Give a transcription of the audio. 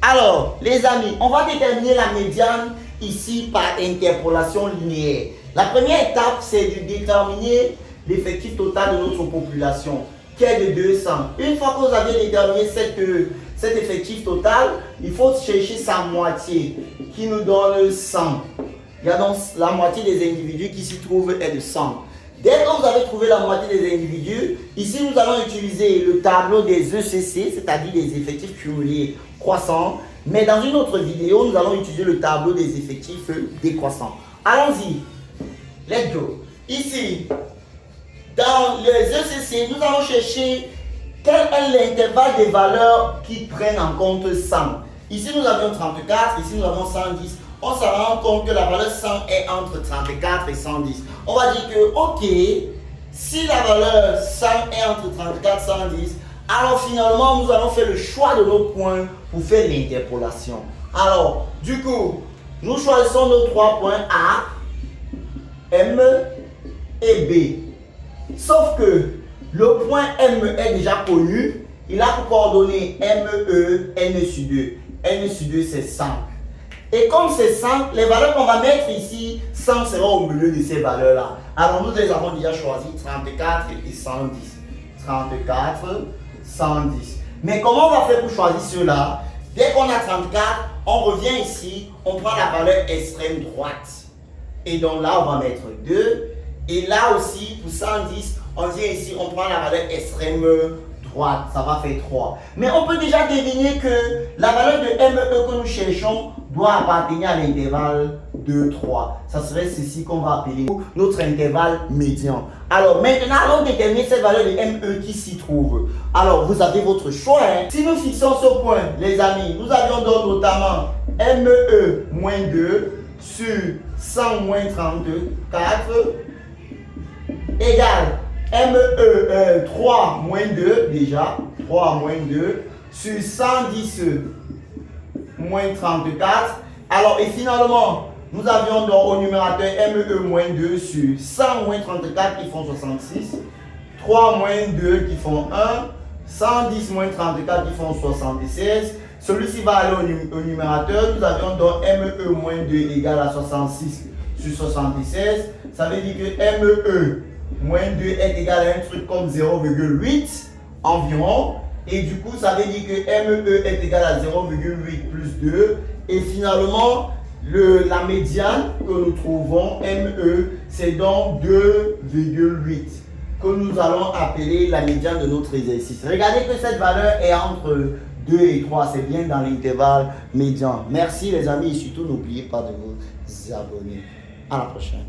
Alors, les amis, on va déterminer la médiane ici par interpolation linéaire. La première étape, c'est de déterminer l'effectif total de notre population, qui est de 200. Une fois que vous avez déterminé cet effectif total, il faut chercher sa moitié, qui nous donne 100. Il y a donc la moitié des individus qui s'y trouvent est de 100. Dès que vous avez trouvé la moitié des individus, ici nous allons utiliser le tableau des ECC, c'est-à-dire des effectifs cumulés croissants. Mais dans une autre vidéo, nous allons utiliser le tableau des effectifs décroissants. Allons-y. Let's go. Ici, dans les ECC, nous allons chercher quel est l'intervalle des valeurs qui prennent en compte 100. Ici, nous avions 34, ici, nous avons 110. On se rend compte que la valeur 100 est entre 34 et 110. On va dire que, ok, si la valeur 100 est entre 34 et 110, alors finalement, nous allons faire le choix de nos points pour faire l'interpolation. Alors, du coup, nous choisissons nos 3 points A, M et B. Sauf que le point M est déjà connu. Il a pour coordonnées ME, N sur 2. N sur 2, c'est 100. Et comme c'est 100, les valeurs qu'on va mettre ici, 100 seront au milieu de ces valeurs-là. Alors nous les avons déjà choisi 34 et 110. 34, 110. Mais comment on va faire pour choisir ceux-là? Dès qu'on a 34, on revient ici, on prend la valeur extrême droite. Et donc là, on va mettre 2. Et là aussi, pour 110, on vient ici, on prend la valeur extrême droite. Ça va faire 3. Mais on peut déjà deviner que la valeur de ME que nous cherchons doit appartenir à l'intervalle de 3. Ça serait ceci qu'on va appeler notre intervalle médian. Alors maintenant, allons déterminer cette valeur de ME qui s'y trouve. Alors vous avez votre choix. Si nous fixons ce point, les amis, nous avions donc notamment ME moins 2 sur 100 moins 34 égale ME 3 moins 2 déjà. 3 moins 2 sur 110 moins 34. Alors, et finalement, nous avions donc au numérateur ME moins 2 sur 100 moins 34 qui font 66, 3 moins 2 qui font 1, 110 moins 34 qui font 76. Celui-ci va aller au numérateur. Nous avions donc ME moins 2 égale à 66 sur 76. Ça veut dire que ME moins 2 est égal à un truc comme 0,8 environ. Et du coup, ça veut dire que ME est égal à 0,8 plus 2. Et finalement, la médiane que nous trouvons, ME, c'est donc 2,8 que nous allons appeler la médiane de notre exercice. Regardez que cette valeur est entre 2 et 3. C'est bien dans l'intervalle médian. Merci les amis et surtout n'oubliez pas de vous abonner. À la prochaine.